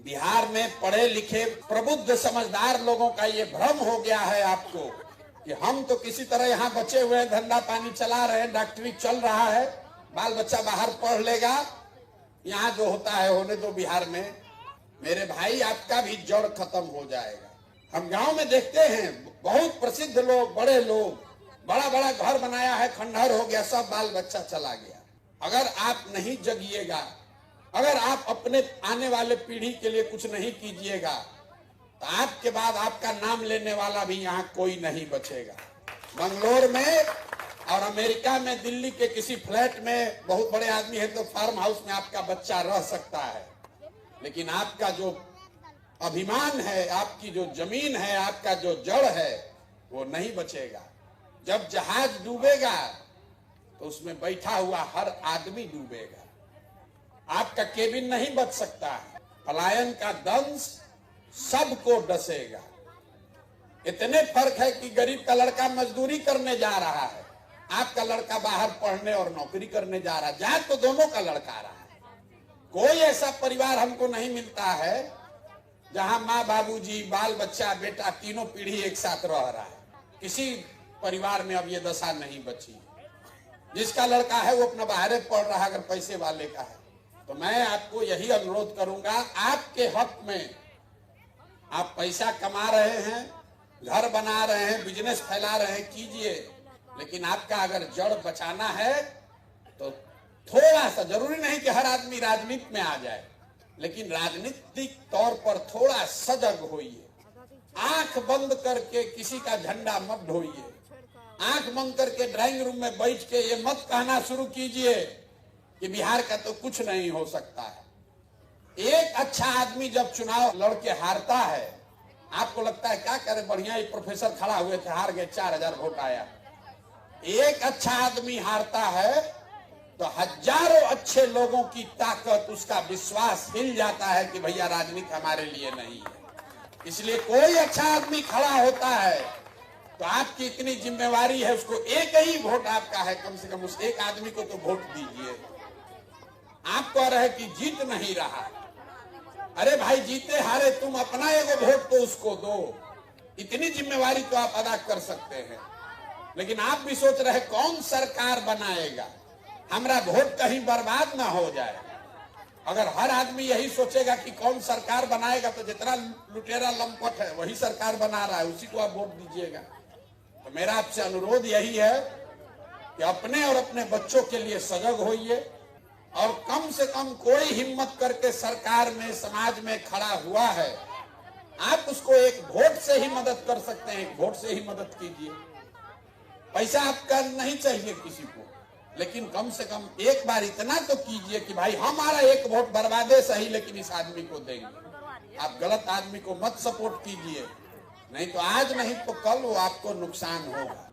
बिहार में पढ़े लिखे प्रबुद्ध समझदार लोगों का ये भ्रम हो गया है आपको कि हम तो किसी तरह यहाँ बचे हुए हैं, धंधा पानी चला रहे हैं, डॉक्टरी चल रहा है, बाल बच्चा बाहर पढ़ लेगा, यहाँ जो होता है होने दो बिहार में। मेरे भाई, आपका भी जड़ खत्म हो जाएगा। हम गांव में देखते हैं बहुत प्रसिद्ध लोग, बड़े लोग, बड़ा बड़ा घर बनाया है, खंडहर हो गया, सब बाल बच्चा चला गया। अगर आप नहीं जगिएगा, अगर आप अपने आने वाले पीढ़ी के लिए कुछ नहीं कीजिएगा तो आपके बाद आपका नाम लेने वाला भी यहाँ कोई नहीं बचेगा। बंगलोर में और अमेरिका में, दिल्ली के किसी फ्लैट में बहुत बड़े आदमी है तो फार्म हाउस में आपका बच्चा रह सकता है, लेकिन आपका जो अभिमान है, आपकी जो जमीन है, आपका जो जड़ है, वो नहीं बचेगा। जब जहाज डूबेगा तो उसमें बैठा हुआ हर आदमी डूबेगा, आपका केबिन नहीं बच सकता है। पलायन का दंश सबको डसेगा। इतने फर्क है कि गरीब का लड़का मजदूरी करने जा रहा है, आपका लड़का बाहर पढ़ने और नौकरी करने जा रहा है। जा तो दोनों का लड़का रहा है। कोई ऐसा परिवार हमको नहीं मिलता है जहां माँ बाबूजी, बाल बच्चा, बेटा तीनों पीढ़ी एक साथ रह रहा है। किसी परिवार में अब ये दशा नहीं बची। जिसका लड़का है वो अपना बाहर पढ़ रहा है, अगर पैसे वाले का है। तो मैं आपको यही अनुरोध करूंगा, आपके हक में, आप पैसा कमा रहे हैं, घर बना रहे हैं, बिजनेस फैला रहे हैं, कीजिए, लेकिन आपका अगर जड़ बचाना है तो थोड़ा सा, जरूरी नहीं कि हर आदमी राजनीति में आ जाए, लेकिन राजनीतिक तौर पर थोड़ा सजग होइए। आंख बंद करके किसी का झंडा मत ढोइए। आंख बंद करके ड्राइंग रूम में बैठ के ये मत कहना शुरू कीजिए कि बिहार का तो कुछ नहीं हो सकता है। एक अच्छा आदमी जब चुनाव लड़के हारता है, आपको लगता है क्या करे, बढ़िया ही प्रोफेसर खड़ा हुए थे, हार गए, 4000 वोट आया। एक अच्छा आदमी हारता है तो हजारों अच्छे लोगों की ताकत, उसका विश्वास हिल जाता है कि भैया राजनीति हमारे लिए नहीं है। इसलिए कोई अच्छा आदमी खड़ा होता है तो आपकी इतनी जिम्मेवारी है, उसको एक ही वोट आपका है, कम से कम उस एक आदमी को तो वोट दीजिए। आप कह रहे कि जीत नहीं रहा, अरे भाई जीते हारे तुम अपना एगो वोट तो उसको दो। इतनी जिम्मेवारी तो आप अदा कर सकते हैं। लेकिन आप भी सोच रहे कौन सरकार बनाएगा, हमारा वोट कहीं बर्बाद ना हो जाए। अगर हर आदमी यही सोचेगा कि कौन सरकार बनाएगा तो जितना लुटेरा लंपट है वही सरकार बना रहा है, उसी को आप वोट दीजिएगा। तो मेरा आपसे अनुरोध यही है कि अपने और अपने बच्चों के लिए सजग होइए और कम से कम कोई हिम्मत करके सरकार में, समाज में खड़ा हुआ है, आप उसको एक वोट से ही मदद कर सकते हैं, एक वोट से ही मदद कीजिए। पैसा आपका नहीं चाहिए किसी को, लेकिन कम से कम एक बार इतना तो कीजिए कि भाई हमारा एक वोट बर्बादे सही, लेकिन इस आदमी को देंगे। आप गलत आदमी को मत सपोर्ट कीजिए, नहीं तो आज नहीं तो कल वो आपको नुकसान होगा।